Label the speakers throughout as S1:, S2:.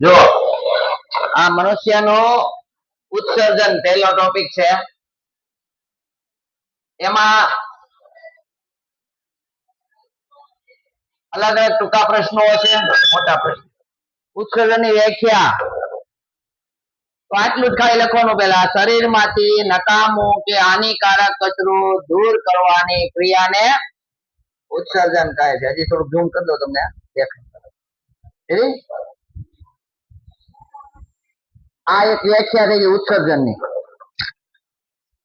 S1: જો આ મનુષ્યનો ઉત્સર્જન પહેલો ટોપિક છે. એમાં અલગ અલગ ટૂંકા પ્રશ્નો છે, મોટા પ્રશ્નો. ઉત્સર્જનની વ્યાખ્યા તો આટલું જ ખાલી લખવાનું. પહેલા શરીરમાંથી નકામું કે હાનિકારક કચરો દૂર કરવાની ક્રિયાને ઉત્સર્જન કહે છે. હજી થોડું ઝૂમ કરી દો તમને દેખાય. આ એક વ્યાખ્યા થઈ ગઈ ઉત્સર્જનની.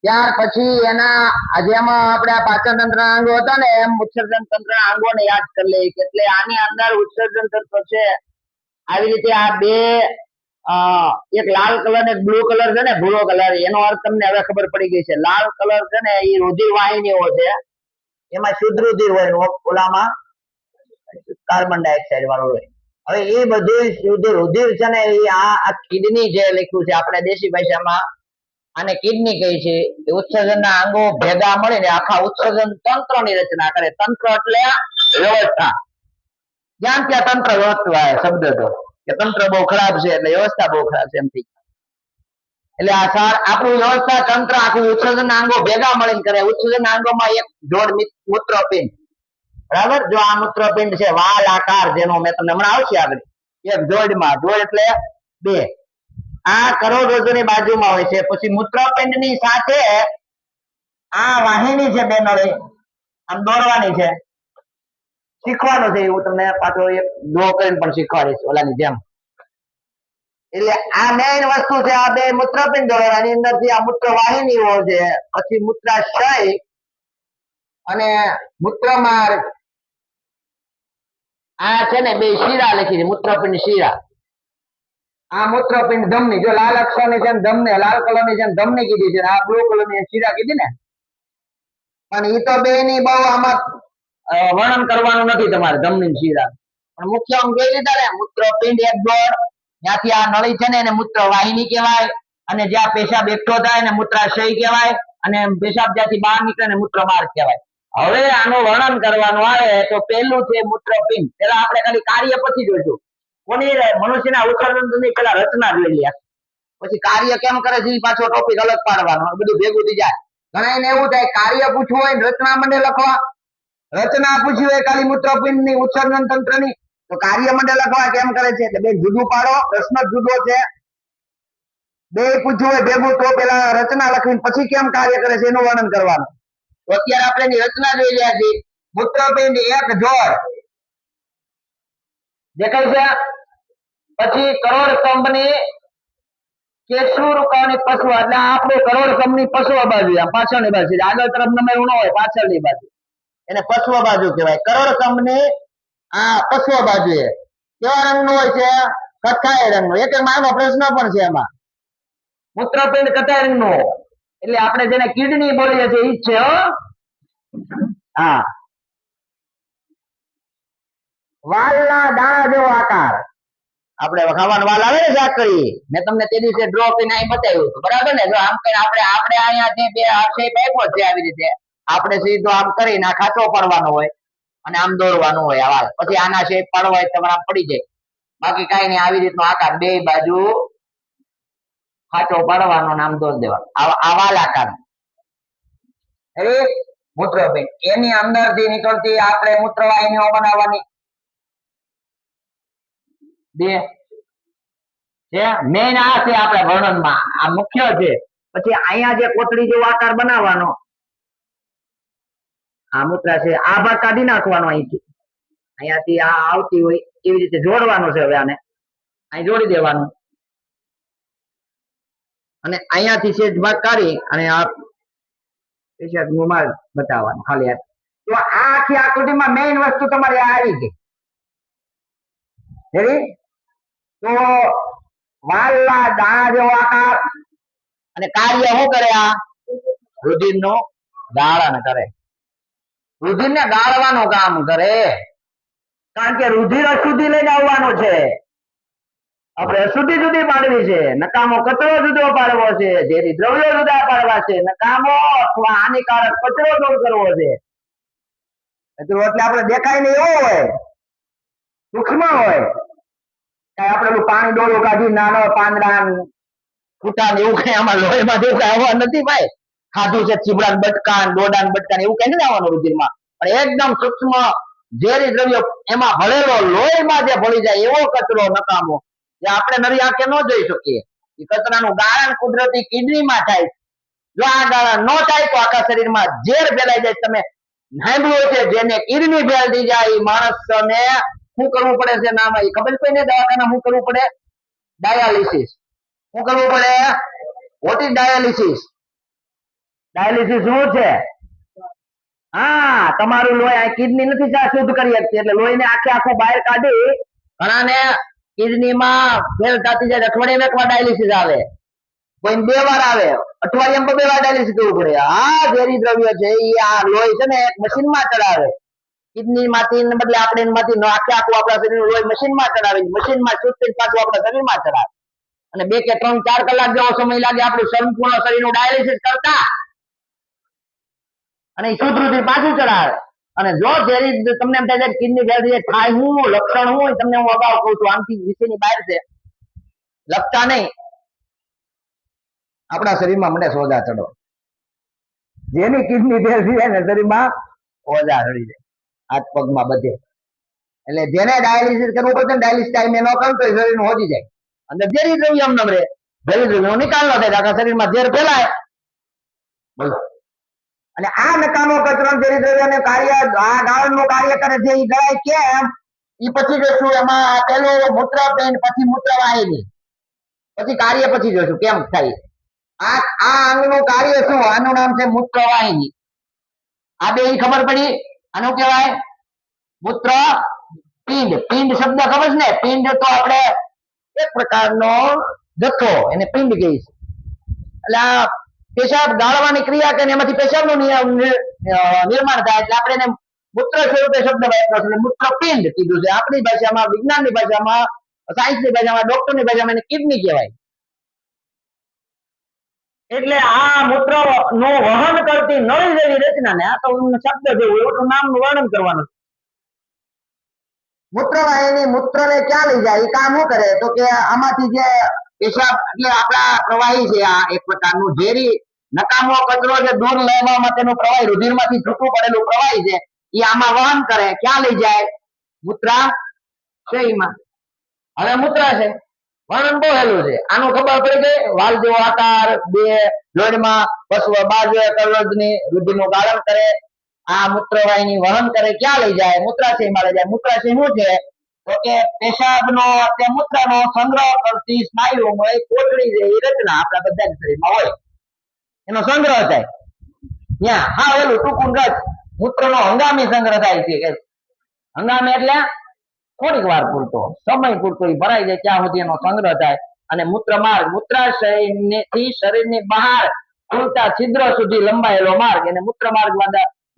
S1: ત્યાર પછી એના જેમાં આપણે પાચન તંત્રના અંગો હતા ને એમ ઉત્સર્જન તંત્રના અંગોને યાદ કરી લઈએ. એટલે આની અંદર ઉત્સર્જન તંત્ર છે. આવી રીતે આ બે એક લાલ કલર ને બ્લુ કલર છે ને, ભૂરો કલર, એનો અર્થ તમને હવે ખબર પડી ગઈ છે. લાલ કલર છે ને એ રુધિર વાહિનીઓ છે, એમાં શુદ્ધ રુધિર હોય, ઓલામાં કાર્બન ડાયોક્સાઇડ વાળું હોય. હવે એ બધું શુદ્ધ રુધિર છે ને એ આ કિડની જે લખ્યું છે આપણે દેશી ભાષામાં આને કિડની કહે છે. ઉત્સર્જનના અંગો ભેગા મળીને આખા ઉત્સર્જન તંત્રની રચના કરે. તંત્ર એટલે વ્યવસ્થા. જ્યાં ત્યાં તંત્ર વ્યવસ્થા શબ્દ તો કે તંત્ર બહુ ખરાબ છે એટલે વ્યવસ્થા બહુ ખરાબ છે એમ થઈ. એટલે આ આપણું વ્યવસ્થા તંત્ર આખું ઉત્સર્જનના અંગો ભેગા મળીને કરે. ઉત્સર્જનના અંગોમાં એક જોડ મૂત્રપિંડ, બરાબર. જો આ મૂત્રપિંડ છે વાલ આકાર, જેનો મેં તમને હમણાં આવશે આગળ, એક જોડમાં, જોડ એટલે બે. આ કરોડરજ્જુની બાજુમાં હોય છે. પછી મૂત્રપિંડની સાથે આ વાહિની છે બે નળી, આમ દોરવાની છે. શીખવાનું છે એવું તમને પાછો એક ડ્રો કરીને પણ શીખવાડીશ ઓલાની જેમ. એટલે આ મેઇન વસ્તુ છે. આ બે મૂત્રપિંડ દોરવાની અંદર થી આ મૂત્ર વાહિનીઓ છે. પછી મૂત્રાશય અને મૂત્રમાર્ગ, આ છે ને બે શીરા લખી છે, મૂત્રપિંડ શીરા. આ મૂત્રપિંડ ધમની, જો લાલ અક્ષરની જેમ ધમને, લાલ કલરની જેમ ધમની કીધી છે, આ બ્લુ કલરની શીરા કીધી ને. પણ એ તો બે ની બહુ આમાં વર્ણન કરવાનું નથી તમારે, ધમની શીરા. પણ મુખ્ય અંગ જોઈ લીધા ને, મૂત્રપિંડ એક જોડ, ત્યાંથી આ નળી છે ને એને મૂત્ર વાહિની કહેવાય. અને જ્યાં પેશાબ એકઠો થાય ને મૂત્રાશય કહેવાય. અને પેશાબ જ્યાંથી બહાર નીકળે ને મૂત્રમાર્ગ કહેવાય. હવે આનું વર્ણન કરવાનું આવે તો પહેલું છે મૂત્રપિંડ. પેલા આપણે ખાલી કાર્ય પછી જોઈશું. કોની મનુષ્યના ઉત્સર્જનની પેલા રચના જોઈ લે, પછી કાર્ય કેમ કરે છે એ પાછો ટોપિક અલગ પાડવાનો, બધું ભેગું થઈ જાય. ઘણા એને એવું થાય કાર્ય પૂછવું હોય રચના મંડે લખવા, રચના પૂછવી હોય ખાલી મૂત્રપિંડની ઉત્સર્જન તંત્રની તો કાર્ય મંડે લખવા કેમ કરે છે. એટલે બે જુદું પાડો, પ્રશ્ન જુદો છે. બે પૂછવું હોય ભેગું તો પેલા રચના લખવી પછી કેમ કાર્ય કરે છે એનું વર્ણન કરવાનું. તો અત્યારે આપણે એની રચના જોઈ રહ્યા છીએ. મૂત્રપિંડ એક જોડ દેખાય છે. પછી કરોડ સ્તંભની કેશુરુકાની પશુ, એટલે આપણું કરોડ સ્તંભની પશુ બાજુ, પાછળની બાજુ, આગળ તરફ નમેલું ન હોય, પાછળની બાજુ એને પશ્વ બાજુ કહેવાય. કરોડ સ્તંભની આ પશ્વ બાજુ એ કેવા રંગનું હોય છે? કથ્થાઈ રંગનું. એક માનો પ્રશ્ન પણ છે એમાં, મૂત્રપિંડ કથ્થાઈ રંગનું, એટલે આપણે જેને કિડની બોલીએ છીએ ઈ જ છે. હા, વાલના દાણા જેવો આકાર. આપણે ખાવાનો વાલ આવે ને ઝાકળી, મેં તમને તે દિવસે ડ્રો કરીને અહીં બતાવ્યું હતું, બરાબર ને. જો આમ કરીને આપણે અહીંયાથી બે શેપ આપ્યો છે આવી રીતે, આપણે સીધો આમ કરીને આ ખાંચો પાડવાનો હોય અને આમ દોરવાનું હોય આ વાલ. પછી આના શેપ પાડવા હોય તમારે આમ પડી જાય. બાકી કઈ નહીં, આવી રીતનો આકાર બે બાજુ ખાંચો પાડવાનો, આમ દોર દેવાનો, આ વાલ આકાર. મૂત્રપિંડ, એની અંદર થી નીકળતી આપણે મૂત્રવાહિનીઓ બનાવવાની બે છે. મેઇન આ છે આપણે વર્ણનમાં, આ મુખ્ય છે. પછી અહીંયા જે કોથળી જેવો આકાર બનાવવાનો, આ મૂત્રાશય, આ ભાગ કાઢી નાખવાનો અહીંથી, અહીંયાથી આ આવતી હોય એવી રીતે જોડવાનું છે. હવે આને અહીં જોડી દેવાનું અને અહીંયાથી સેજ ભાગ કાઢી અને આ પેશાબનું માર્ગ બતાવવાનું ખાલી. તો આ આખી આકૃતિમાં મેઇન વસ્તુ તમારી આ આવી ગઈ. તો વાલના દાણા જેવો આકાર, અને કાર્ય શું કરે? આ રુધિરનું ગાળણ કરે, રુધિરને ગાળવાનું કામ કરે. કારણ કે રુધિર અશુદ્ધિ લઈને આવવાનું છે, આપણે અશુદ્ધિ જુદી પાડવી છે, નકામો કચરો જુદો પાડવો છે, ઝેરી દ્રવ્યો જુદા પાડવા છે, નકામો અથવા હાનિકારક કચરો દૂર કરવો છે. એટલે આપણે દેખાય ને એવો હોય, સૂક્ષ્મ હોય, કઈ આપણે પેલું પાણી ડોળું કાઢી નાનો પાંદડા કૂટા એવું કઈ આમાં લોહીમાં જેવું કઈ આવવા નથી ભાઈ. ખાધું છે ચીબડા બટકા ડોડા બટકા એવું કઈ નથી આવવાનું રુધિરમાં, પણ એકદમ સૂક્ષ્મ ઝેરી દ્રવ્યો એમાં ભળેલો લોહીમાં જે ભળી જાય એવો કચરો નકામો જે આપણે નરી આંખે ન જોઈ શકીએ. એ કચરાનું ગાળણ કુદરતી કિડનીમાં થાય. જો આ ગાળણ ન થાય તો આખા શરીરમાં ઝેર ફેલાઈ જાય. તમે સાંભળ્યું છે જેને કિડની ફેલ થઈ જાય એ માણસને શું કરવું પડે છે? નામ એ ખબર છે ને દવાખાના શું કરવું પડે? ડાયાલિસિસ. શું કરવું પડે? What is dialysis? ડાયાલિસિસ શું છે? હા, તમારું લોહી કિડની નથી શુદ્ધ કરી શકતી એટલે લોહીને આખે આખું બહાર કાઢી ઘણાને કિડનીમાં ફેલ થતી જાય. અઠવાડિયામાં એકવાર ડાયાલિસિસ આવે, કોઈ 2 વાર આવે, અઠવાડિયામાં 2 વાર ડાયાલિસિસ કરવું પડે. આ ઝેરી દ્રવ્ય છે એ આ લોહી છે ને એક મશીનમાં ચડાવે. કિડની માંથી બદલે આપણે એમાંથી આખે આખું આપણા શરીરનું લોહી મશીનમાં ચડાવે, મશીનમાં શુદ્ધ થઈને પાછું આપણા શરીરમાં ચડાવે. અને 2 કે 3 4 કલાક જેવો સમય લાગે આપણું સંપૂર્ણ શરીરનું ડાયાલિસિસ કરતા, અને શુદ્ધ રુધિર પાછું ચડાવે. અને જો ઝેરી તમને એમ થાય કિડની ફેલ થઈ થાય, હું લક્ષણ હું તમને હું અગાઉ કહું છું, આમથી વિષયની બહાર છે, લખતા નહીં, આપણા શરીરમાં મને સોજા ચડો. જેની કિડની ફેલ થઈ જાય ને શરીરમાં ઓજા ચડી જાય, હાથ પગમાં બધે. એટલે જેને ડાયાલિસિસ કરવું પડશે ડાયાલિસિસ ટાઈમે ન કરવું તો શરીરનું હોજી જાય. અંદર ઝેરી દ્રવ્ય એમ નમરે, ઝેરી દ્રવ્યનો નિકાલ ન થાય, આખા શરીરમાં ઝેર ફેલાય. બોલો. અને આ નકામો કચરો ઝેરી દ્રવ્યને કાર્ય આ ગાળણનું કાર્ય કરે છે એ ગળાય કેમ? એ પછી જોઈશું. એમાં પેલો મૂત્રપિંડ, પછી મૂત્રવાહિની, પછી કાર્ય પછી જોઈશું કેમ થાય. આ અંગનું કાર્ય શું? આનું નામ છે મૂત્રવાહિની. આ બે ખબર પડી. આનું કહેવાય મૂત્ર પિંડ. પિંડ શબ્દ ખબર છે ને? પિંડ તો આપણે એક પ્રકારનો જથ્થો, એને પિંડ કહીશ. એટલે આ પેશાબ ગાળવાની ક્રિયા કરીને એમાંથી પેશાબનું નિર્માણ થાય એટલે આપણે એને મૂત્ર સ્વરૂપે શબ્દ વાપર્યો છે, મૂત્રપિંડ કીધું છે. આપણી ભાષામાં, વિજ્ઞાનની ભાષામાં, સાયન્સની ભાષામાં, ડોક્ટરની ભાષામાં એને કિડની કહેવાય. એટલે આ મૂત્ર નું વહન કરતી નળી જેવી રચના ને, આ તો શબ્દ જેવું એવું નામનું વર્ણન કરવાનું. મૂત્રવાહિની મૂત્રને ક્યાં લઈ જાય? એ કામ શું કરે? તો કે આમાંથી જે પેશાબ એટલે આપણા પ્રવાહી છે, આ એક પ્રકારનું ઝેરી નકામો કચરો જે દૂર લેવા માટેનું પ્રવાહી, રુધિરમાંથી છૂટું પડેલું પ્રવાહી છે, એ આમાં વહન કરે. ક્યાં લઈ જાય? મૂત્રાશયમાં. હવે મૂત્રાશય વર્ણન બહુ હેલું છે. આનું ખબર પડી ગઈ. વાલ જેવો આકાર, 2 જોડમાં પશ્વ બાજુએ કરોડની રુધિરનું ગાળણ કરે. આ મૂત્રવાહિની વહન કરે. ક્યાં લઈ જાય? મૂત્રાશયમાં લઈ જાય. મૂત્રાશય શું છે? તો કે પેશાબનો કે મૂત્રનો સંગ્રહ કરતી સ્નાયુઓમાં એક કોથળી જેવી રચના આપણા બધાના શરીરમાં હોય, એનો સંગ્રહ થાય ત્યાં. હા, એલું ટૂંકું ગજ મૂત્રનો હંગામી સંગ્રહ થાય છે. હંગામી એટલે થોડીક વાર પૂરતો, સમય પૂરતો એ ભરાઈ જાય ત્યાં સુધી એનો સંગ્રહ થાય. અને મૂત્રમાર્ગ, મૂત્રાશયથી શરીરની બહાર ખુલતા છિદ્ર સુધી લંબાયેલો માર્ગ, એને મૂત્રમાર્ગ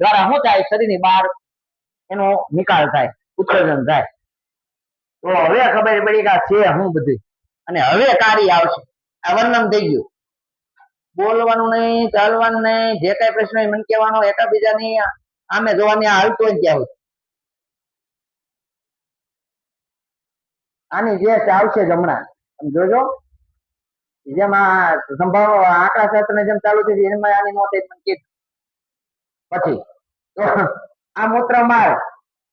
S1: દ્વારા શું થાય? શરીરની બહાર એનો નિકાલ થાય, ઉત્સર્જન થાય. તો હવે ખબર પડી કે આ છે હું બધું. અને હવે કાર્ય આવશે. આ વર્ણન થઈ ગયું. બોલવાનું નહીં, ચાલવાનું નહીં, જે કઈ પ્રશ્ન હોય મને કહેવાનો, એકબીજાની આમે જોવાની હાલતું હોય ત્યાં. આની જે આવશે જ હમણાં જોજો. જેમાં સંભાવ આંકડા શાસ્ત્ર જેમ ચાલુ છે એમાં આની નોટ પછી તો આ મૂત્ર માર્ગ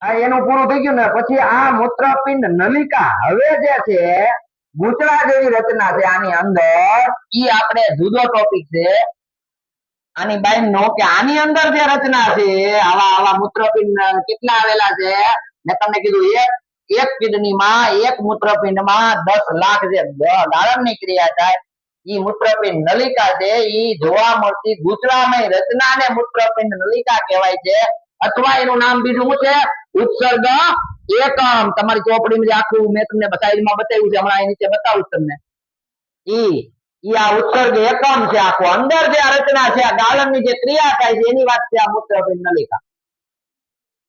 S1: આ એનું પૂરું થઈ ગયું ને પછી આ મૂત્રપિંડ નલિકા હવે જે છે ગૂંચળા જેવી રચના છે આની અંદર. ઈ આપણે જુદો ટોપિક છે આની બાઈ નો કે આની અંદર જે રચના છે આવા આવા મૂત્રપિંડ કેટલા આવેલા છે. મેં તમને કીધું એક કિડનીમાં એક મૂત્રપિંડમાં 10 લાખ જે ગાળણની ક્રિયા થાય ઈ મૂત્રપિંડ નલિકા છે. ઈ જોવા મળતી ગૂંચળામય રચનાને મૂત્રપિંડ નલિકા કહેવાય છે. અથવા એનું નામ બીજું શું છે? ઉત્સર્ગ એકમ. તમારી ચોપડીમાં જે આખું મેં તમને સાઈડમાં બતાવ્યું છે, હમણાં અહીં નીચે બતાવું તમને. ઈ આ ઉત્સર્ગ એકમ છે આખો. અંદર જે આ રચના છે આ ગાળણની જે ક્રિયા થાય છે એની વાત છે આ મૂત્રપિંડ નલિકા.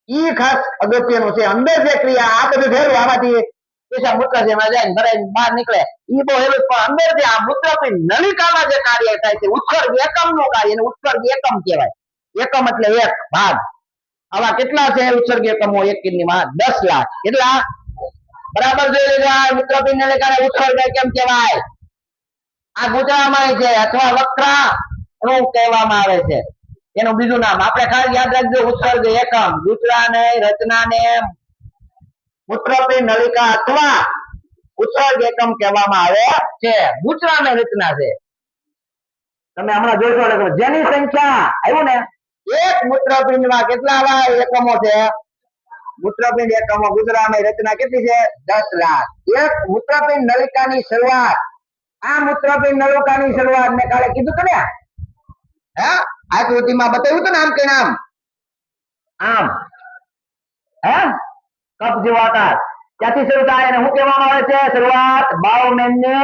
S1: ઈ ખાસ અગત્યનું છે. અંદર જે ક્રિયા આ બધું ભેરું આમાંથી પેશાબ મૂત્ર જેમાં જાય ને ભરાઈને બહાર નીકળે ઈ બહુ હેલું. પણ અંદર જે આ મૂત્રપિંડ નલિકામાં જે કાર્ય થાય છે ઉત્સર્ગ એકમ નું કાર્ય, એને ઉત્સર્ગ એકમ કહેવાય. એકમ એટલે એક ભાગ. આવા કેટલા છે ઉત્સર્ગ એકમો એક કિડનીમાં? 10 લાખ. કેટલા? બરાબર જોઈ લેજો આ મૂત્રપિંડ નલિકાને ઉત્સર્ગ કેમ કહેવાય આ ગૂંચળામય છે અથવા વક્રા નું કહેવામાં આવે છે એનું બીજું નામ આપણે ખાસ યાદ રાખજો ઉત્સર્ગ એકમ ગૂંચળાને રચનાને મૂત્રપિંડ નલિકા અથવા ઉત્સર્ગ એકમ કહેવામાં આવે છે ગૂંચળામય રચના છે તમે હમણાં જોશો જેની સંખ્યા આવ્યું ને એક મૂત્રપિંડમાં કેટલા એકમો છે મૂત્રપિંડ એકમો ગૂંચળામય રચના કેટલી છે 10 લાખ એક મૂત્રપિંડ નલિકાની શરૂઆત આ મૂત્રપિંડ નલિકાની શરૂઆત મેં કાલે કીધું હતું ને હે આકૃતિમાં બતાવ્યું હતું ને આમ કે નામ આમ હે કપ જેવો આકાર ત્યાંથી શરૂ થાય અને શું કહેવામાં આવે છે શરૂઆત બાઉમેન ને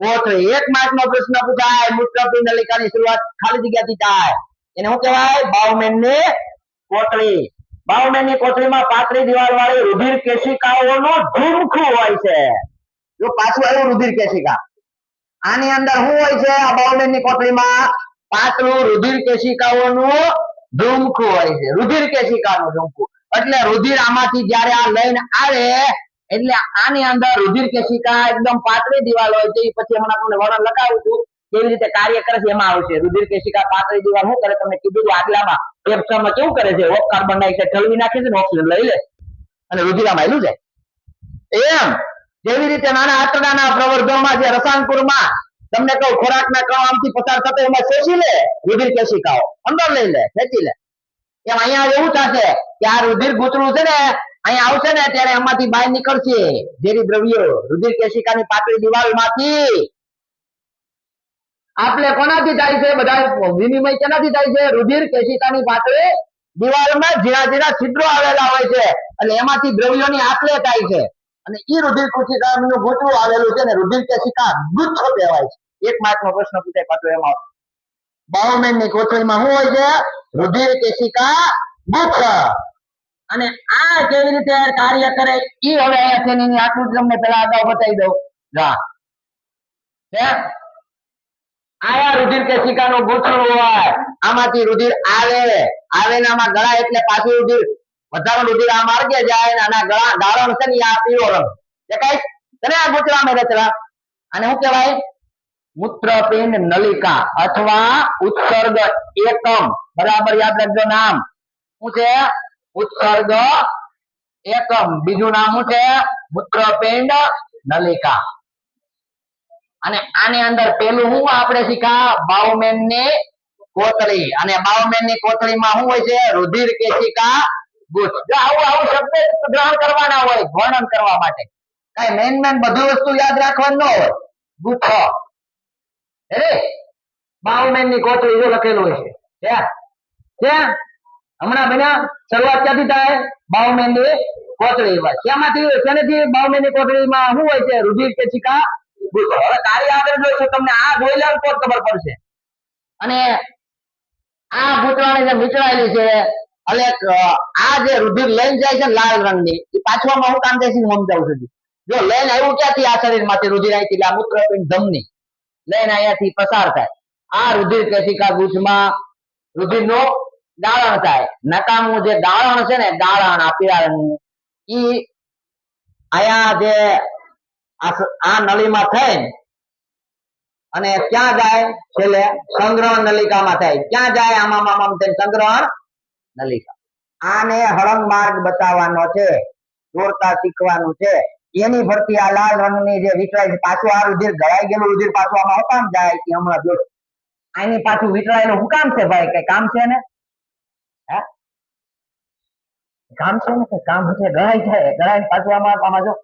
S1: કોથળી 1 માર્કનો પ્રશ્ન પૂછાય મૂત્રપિંડ નલિકાની શરૂઆત ખાલી જગ્યાથી થાય એને શું કહેવાય બાઉમેન ની કોથળી બાઉમેન ની કોથળીમાં પાતળી દિવાલ વાળી રુધિર કેશિકાઓનો ઝુમખું હોય છે જો પાછું આવ્યું રુધિર કેશિકા આની અંદર શું હોય છે આ બાઉમેન ની કોથળીમાં પાતળું રુધિર કેશિકાઓનું ઝુમખું હોય છે રુધિર કેશિકાનું ઝુમખું એટલે રુધિર આમાંથી જ્યારે આ લઈને આવે એટલે આની અંદર રુધિર કેશિકા એકદમ પાતળી દિવાલ હોય છે પછી હમણાં તમને વર્ણન લખાવું છું કેવી રીતે કાર્ય કરે છે એમાં આવશે રુધિર કેશિકા પાતળી દિવાલ શું કરે તમને કીધું આગલામાં એપ્સમાં કેવું કરે છે કાર્બન ડાયોક્સાઇડ ઠલવી નાખે છે ને ઓક્સિજન લઈ લે અને રુધિર આમાં આયલું જાય એમ જેવી રીતે નાના આંતરડાના પ્રવર્ધનમાં જે રસાયણકુરમાં તમને કહું ખોરાકના કણ આમથી પસાર થતો એમાં શોષી લે રુધિર કેશિકાઓ અંદર લઈ લે ખેંચી લે એમ અહીંયા એવું થશે કે આ રુધિર ગૂંચળું છે ને અહીંયા આવશે ને ત્યારે એમાંથી બહાર નીકળશે ઝેરી દ્રવ્યો રુધિર કેશિકાની પાતળી દિવાલમાંથી આપણે કોનાથી થાય છે બધા વિનિમય કેનાથી થાય છે રુધિર કેશિકાની પાતળી દિવાલમાં ઝીણા ઝીણા છિદ્રો આવેલા હોય છે એટલે એમાંથી દ્રવ્યોની આપ-લે થાય છે અને ઈ રુધિર કેશિકાનું ગૂંચળું આવેલું છે ને રુધિર કેશિકા ગુચ્છ કહેવાય છે 1 માર્કનો પ્રશ્ન પૂછાય પાછો એમાં બાઉમેન ની કોથળીમાં શું હોય છે રુધિર કેશિકા ગુચ્છ અને આ કેવી રીતે કાર્ય કરે ઈ હવે અહીંયા છે એની આકૃતિ તમને પહેલા અગાઉ બતાવી દઉં જા આયા રુધિર કેશિકાનું ગૂંચળું હોય આમાંથી રુધિર આવે ને આમાં ગળાય એટલે પાછું રુધિર વધારાનું રુધિર આ માર્ગે જાય અને આના ગાળણ છે ને આ પીળો રંગ દેખાય તને આ ગૂંચળામય રચના અને શું કહેવાય મૂત્રપિંડ નલિકા અથવા ઉત્સર્ગ એકમ બરાબર યાદ રાખજો નામ શું છે ઉત્સર્ગ એકમ બીજું નામ શું છે મૂત્રપિંડ નલિકા અને આની અંદર પેલું શું આપણે શીખા બાઉમેન ની કોથળી અને બાઉમેન ની કોથળીમાં શું હોય છે રુધિર કેશિકા ગુચ્છ જો આવું શબ્દ ગ્રહણ કરવાના હોય વર્ણન કરવા માટે કઈ મેન બધી વસ્તુ યાદ રાખવાની ન હોય ગુચ્છ અરે બાઉમેન ની કોથળી જો લખેલું હોય છે હમણાં બન્યા શરૂઆત ક્યાંથી થાય બાઉમેન ની કોથળી હોય શેનાથી બાઉમેન ની કોથળીમાં શું હોય છે રુધિર કેશિકા ગુચ્છ હવે કાર્ય આગળ જોઈશું તમને આ જોઈ લો તો ખબર પડશે અને આ ગૂંચળાની જે મીચડાયેલી છે એટલે આ જે રુધિર લઈને જાય છે લાલ રંગની એ પાછવામાં હું કામ થાય છે સમજાવું છું જો લઈને આવ્યું ક્યાંથી આ શરીરમાંથી રુધિર અહીંથી આ મૂત્રપિંડ ધમની લઈને અહીંયાથી પસાર થાય આ રુધિર કેશિકા ગુચ્છમાં રુધિરનું ગાળણ થાય નકામું જે ગાળણ છે ને ગાળણ આ પીળા રંગનું ઈ અહીંયા જે આ નળીમાં થઈ અને ક્યાં જાય છેલ્લે સંગ્રહણ નલિકામાં થાય ક્યાં જાય આમાં સંગ્રહણ નલિકા આને હળંગ માર્ગ બતાવવાનો છે દોરતા શીખવાનું છે એની ફરતી આ લાલ રંગની જે વિતરાય છે પાછું આ રુધિર ગળાઈ ગયેલું રુધિર પાછું આમાં હુકામ જાય એ હમણાં જો આની પાછું વિતરાયેલું હું કામ છે ભાઈ કઈ કામ છે ને હે કામ છે ને કામ છે ગળાઈ જાય ગળાઈ પાછું આમાં જો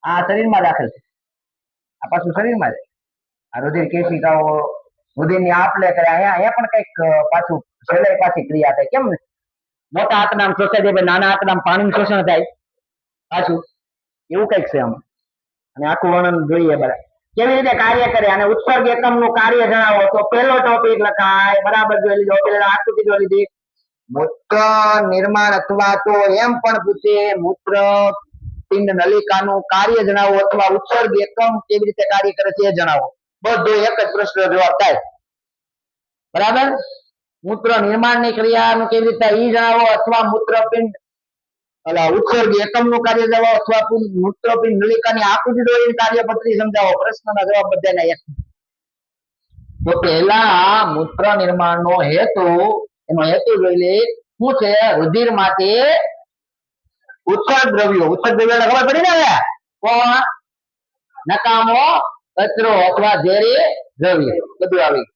S1: આ શરીરમાં દાખલ છે આ પાછું શરીરમાં જાય આ રુધિર કેશિકાઓ રુધિરની આપ-લે કરે અહીંયા પણ કઈક પાછું છેલ્લે પાછી ક્રિયા થાય કેમ મોટા આંતરડામાં શોષાય જાય નાના આંતરડામાં પાણીનું શોષણ થાય પાછું એવું કઈક છે આમાં અને આખું વર્ણન જોઈએ બરાબર કેવી રીતે કાર્ય કરે અને ઉત્સર્ગ એકમ નું કાર્ય જણાવો તો પહેલો ટોપિક લખાય બરાબર જોઈ લીધો પેલા આકૃતિ જોઈ લીધી મૂત્ર નિર્માણ અથવા તો એમ પણ પૂછે મૂત્ર પિંડ નલિકાનું કાર્ય જણાવો અથવા ઉત્સર્ગ એકમ કેવી રીતે કાર્ય કરે છે એ જણાવો બધું એક જ પ્રશ્ન જવાબ થાય બરાબર મૂત્ર નિર્માણની ક્રિયાનું કેવી રીતે ઈ જણાવો અથવા મૂત્રપિંડ ઉત્સર્ગ એકમ નું કાર્ય જણાવો અથવા મૂત્રપિંડ નલિકાની આકૃતિ દોરીને કાર્યપદ્ધતિ સમજાવો. પ્રશ્નના જવાબ બધાના એક. તો પહેલા મૂત્ર નિર્માણ નો હેતુ, એનો હેતુ જોઈ લે. શું છે? રુધિર માંથી ઉત્સર્ગ દ્રવ્યો, ઉત્સર્ગ દ્રવ્યો ખબર પડી ને હવે? કોણ? નકામો કચરો અથવા ઝેરી દ્રવ્ય બધું આવી.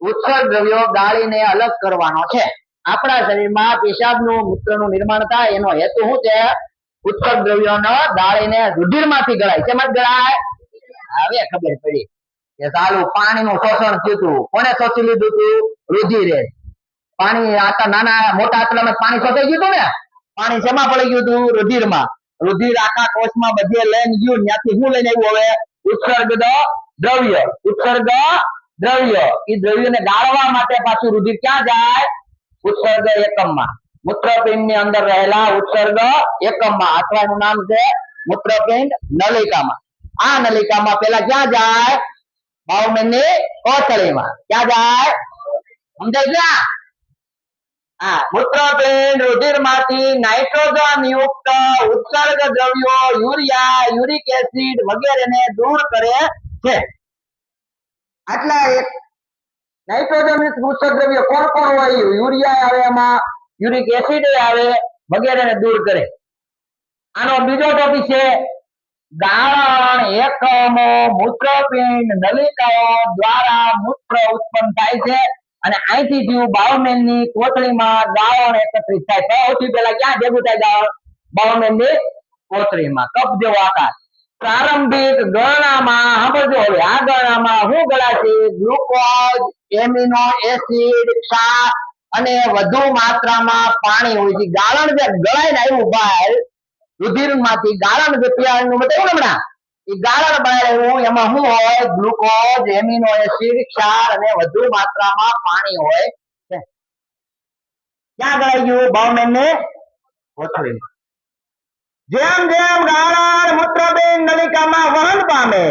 S1: ઉત્સર્ગ દ્રવ્યો ગાળીને અલગ કરવાનો છે. આપણા શરીરમાં પેશાબનું મૂત્રનું નિર્માણ થાય એનો હેતુ શું છે? ઉત્સર્ગ દ્રવ્યોનો ગાળીને રુધિર માંથી ગળાય. શેમાં ગળાય? હવે ખબર પડી કે સાલું પાણીનું શોષણ થયું હતું. કોને શોષી લીધું હતું? રુધિરે. પાણી આટલા નાના મોટા આટલામાં પાણી શોષાઈ ગયું હતું ને. પાણી શેમાં પડી ગયું હતું? રુધિરમાં. રુધિર આખા કોષમાં બધે લઈને ગયું. ત્યાંથી શું લઈને આવ્યું? હવે ઉત્સર્ગ દ્રવ્ય. ઉત્સર્ગ દ્રવ્ય. એ દ્રવ્યને ગાળવા માટે પાછું રુધિર ક્યાં જાય? ઉત્સર્ગ એકમમાં. મૂત્રપિંડ ની અંદર રહેલા ઉત્સર્ગ એકમમાં, અથવા એનું નામ છે મૂત્રપિંડ નલિકામાં. આ નલિકામાં પેલા ક્યાં જાય? બાહુમેનની કોથળીમાં. ક્યાં જાય? સમજાય છે? હા, મૂત્રપિંડ રુધિર માંથી નાઇટ્રોજન યુક્ત ઉત્સર્ગ દ્રવ્યો યુરિયા, યુરિક એસિડ વગેરેને દૂર કરે છે. આટલા એક નાઇટ્રોજન ઉત્સર્ગ દ્રવ્ય કોણ કોણ હોય? યુરિયા આવે, એમાં યુરિક એસિડ આવે, વગેરેને દૂર કરે. આનો બીજો ટોપિક છે ગાળણ એકમો મૂત્રપિંડ નલિકાઓ દ્વારા મૂત્ર ઉત્પન્ન થાય છે અને અહીંથી જીવ બાહુમેનની કોથળીમાં ગાળણ એકત્રિત થાય. સૌથી પહેલા ક્યાં ભેગું થાય ગાળણ? બાહુમેનની કોથળીમાં. કપ જેવો આકાર. પ્રારંભિક ગણનામાં સમજો. હવે આ ગણનામાં શું ગળાશે? ગ્લુકોઝ, એમિનો એસિડ, ક્ષાર અને વધુ માત્રામાં પાણી હોય છે. ગાળણ જે ગળાઈને આવ્યું બહાર રુધિર માંથી, ગાળણ જે પીવાનું બતાવ્યું હમણાં, એ ગાળણ બહાર આવ્યું, એમાં શું હોય? ગ્લુકોઝ, એમિનો એસિડ, ક્ષાર અને વધુ માત્રામાં પાણી હોય છે. ક્યાં ગળાઈ ગયું? બાહુમેનની કોથળીમાં. જેમ જેમ ગાળણ મૂત્રપિંડ નલિકામાં વહન પામે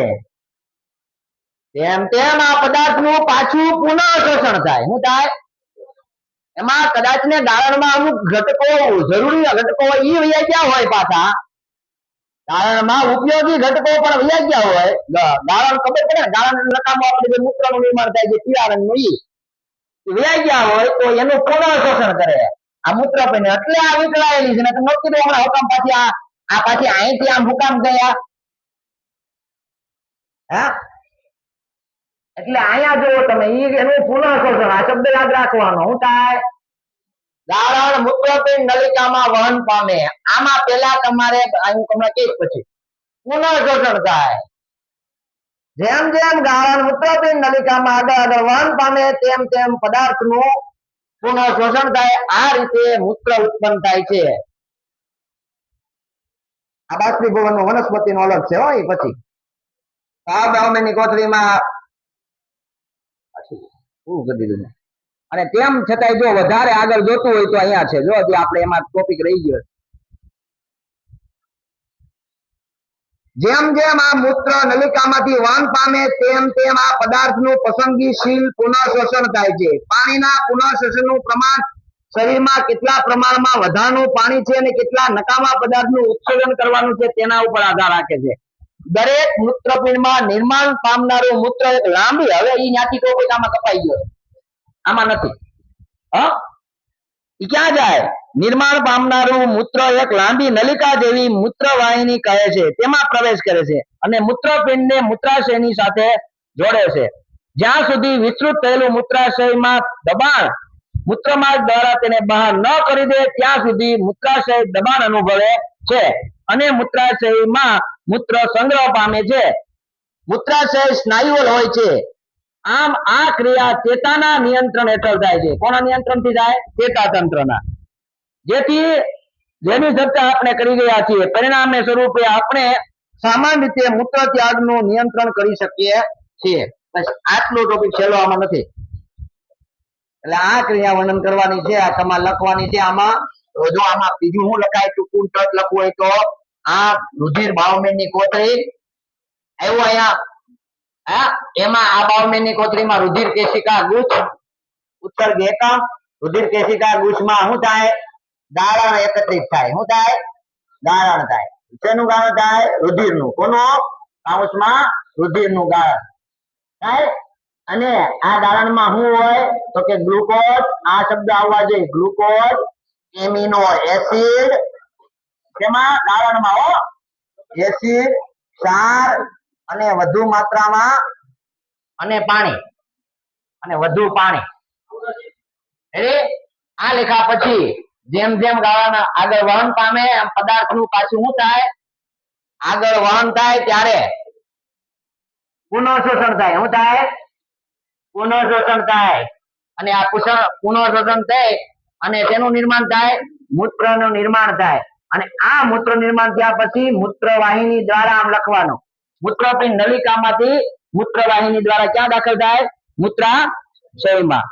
S1: તેમ તેમ આ પદાર્થનું પાછું પુનઃ શોષણ થાય. શું થાય? એમાં કદાચ ને ગાળણમાં અમુક ઘટકો, જરૂરી ઘટકો હોય, એ વૈયા ગયા હોય. પાછા ગાળણમાં ઉપયોગી ઘટકો પણ વૈયા ગયા હોય. ગાળણ ખબર પડે ને, ગાળણ નકામો આપણે જે મૂત્રનું નિર્માણ થાય છે પીળા રંગનું, એ વૈયા ગયા હોય તો એનું પુનઃ શોષણ કરે આ મૂત્રપિંડ. એટલે આ વિકળાયેલી છે ને. તમે કીધું હમણાં હુકામ પાછી આ પાછી અહીંથી આમ હુકામ ગયા? હા, એટલે અહીંયા જુઓ તમે, એનું પુનઃ શોષણ. આ શબ્દ યાદ રાખવાનો. શું થાય? ગાળણ મૂત્રપિંડ નલિકામાં વહન પામે. આમાં પેલા તમારે હું તમને કહીશ પછી પુનઃ શોષણ થાય. જેમ જેમ ગાળણ મૂત્રપિંડ નલિકામાં આગળ આગળ વહન પામે તેમ તેમ પદાર્થનું પુનઃ શોષણ થાય. આ રીતે મૂત્ર ઉત્પન્ન થાય છે. આ બાષ્પીભવનનો વનસ્પતિનો અલગ છે હો. એ પછી આ બાહુમેનની કોથળીમાં અને તેમ છતાંય જો વધારે આગળ જોતું હોય તો અહીંયા છે. જો હજી આપણે એમાં ટોપિક રહી ગયો. જેમ જેમ આ મૂત્ર નલિકામાંથી વહન પામે તેમ તેમ આ પદાર્થનું પસંદગીશીલ પુનઃ શોષણ થાય છે. પાણીના પુનઃ શોષણનું પ્રમાણ શરીરમાં કેટલા પ્રમાણમાં વધારાનું પાણી છે અને કેટલા નકામા પદાર્થનું ઉત્સર્જન કરવાનું છે તેના ઉપર આધાર રાખે છે. દરેક મૂત્રપિંડમાં નિર્માણ પામનારું મૂત્ર એક લાંબી, હવે એ ત્યાંથી ટોપિક આમાં કપાઈ ગયો, આમાં નથી. ક્યાં જાય? નિર્માણ પામનારું મૂત્ર એક લાંબી નલિકા જેવી મૂત્રવાહિની કહે છે, તેમાં પ્રવેશ કરે છે અને મૂત્રપિંડને મૂત્રાશયની સાથે જોડે છે. જ્યાં સુધી વિસ્તૃત થયેલું મૂત્રાશયમાં દબાણ મૂત્રમાર્ગ દ્વારા તેને બહાર ન કરી દે ત્યાં સુધી મૂત્રાશય દબાણ અનુભવે છે અને મૂત્રાશયમાં મૂત્ર સંગ્રહ પામે છે. મૂત્રાશય સ્નાયુલ હોય છે. આમ આ ક્રિયા ચેતાના નિયંત્રણ હેઠળ થાય છે. કોના નિયંત્રણથી થાય? ચેતાતંત્રના. જેની ચર્ચા આપણે કરી રહ્યા છીએ. પરિણામે સ્વરૂપે આપણે સામાન્ય રીતે મૂત્ર ત્યાગનું નિયંત્રણ કરી શકીએ છીએ. બસ આટલો ટોપિક છેલ્લો આમાં નથી. એટલે આ ક્રિયા વર્ણન કરવાની છે, આ તમારે લખવાની છે. આમાં જો આમાં બીજું શું લખાય, ટૂંકું ટચ લખવું હોય તો આ રુધિર બાહુમેનની કોથળી આવ્યું અહીંયા. એમાં આ બાહુમેનની કોથળીમાં રુધિર કેશિકા ગુચ્છ, ઉત્સર્ગ એકમ, રુધિર કેશિકા ગુચ્છમાં શું થાય? ગાળણ એકત્રિત થાય. શું થાય? ગાળણ થાય. શેનું ગાળણ થાય? રુધિરનું. કોનું? કૌંસમાં રુધિરનું ગાળણ થાય. અને આ ગાળણમાં શું હોય તો કે ગ્લુકોઝ, આ શબ્દ આવવા જોઈએ, ગ્લુકોઝ, એમિનો એસિડ, તેમાં ગાળણમાં હો એસિડ, ક્ષાર અને વધુ માત્રામાં અને પાણી, અને વધુ પાણી. આ લેખા પછી જેમ જેમ ગાળણ આગળ વહન પામે એમ પદાર્થનું પાછું શું થાય? આગળ વહન થાય ત્યારે પુનઃશોષણ થાય. શું થાય? પુનઃશોષણ થાય. અને આ પુનઃશોષણ થાય અને તેનું નિર્માણ થાય, મૂત્રનું નિર્માણ થાય. અને આ મૂત્ર નિર્માણ થયા પછી મૂત્રવાહિની દ્વારા આમ લખવાનું, મૂત્રપિંડ નલિકામાંથી મૂત્રવાહિની દ્વારા ક્યાં દાખલ થાય? મૂત્રાશયમાં.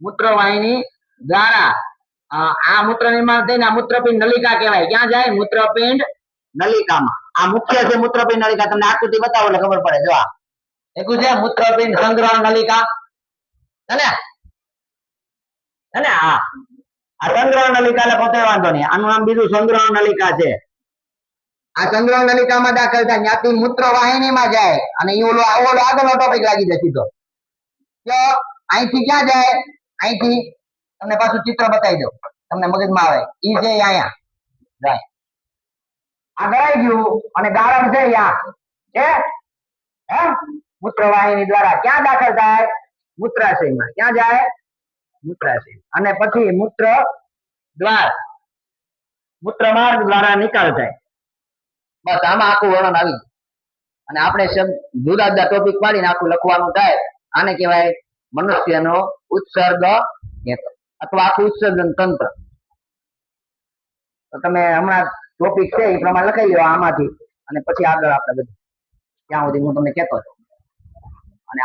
S1: મૂત્રવાહિની દ્વારા આ મૂત્ર નિર્માણ થઈને મૂત્રપિંડ નલિકા કહેવાય. ક્યાં જાય? મૂત્રપિંડ નલિકામાં. આ મુખ્ય છે મૂત્રપિંડ નલિકા. તમને આકૃતિ બતાવો એટલે ખબર પડે. જો આ એક છે મૂત્રપિંડ સંગ્રહ નલિકા, હે આ સંગ્રહ નલિકા એટલે પોતે વાંધો નહીં, આનું નામ બીજું સંગ્રહ નલિકા છે. આ સંગ્રહ નલિકામાં દાખલ થાય, ત્યાંથી મૂત્રવાહિનીમાં જાય અને એ ઓલો આગળનો ટોપિક લાગી જાય સીધો. તો અહીંથી ક્યાં જાય? અહીંથી તમને પાછું ચિત્ર બતાવી દઉં, તમને મગજમાં આવે. ઈ છે અહીંયા જાય, આ ગળાઈ ગયું અને ગાળણ છે છે હે મૂત્રવાહિની દ્વારા ક્યાં દાખલ થાય? મૂત્રાશયમાં. ક્યાં જાય? મૂત્રાશય. અને પછી મૂત્ર માર્ગ દ્વારા નિકાલ થાય. બસ આમાં આખું વર્ણન આવી. અને આપણે જુદા જુદા ટોપિક પાડીને આખું લખવાનું થાય. આને કહેવાય મનુષ્યનો ઉત્સર્ગ હેતુ અથવા આખું ઉત્સર્જન તંત્ર. તો તમે હમણાં ટોપિક છે એ પ્રમાણે લખાઈ લો આમાંથી, અને પછી આગળ આપણે બધું ત્યાં સુધી હું તમને કહેતો છું. અને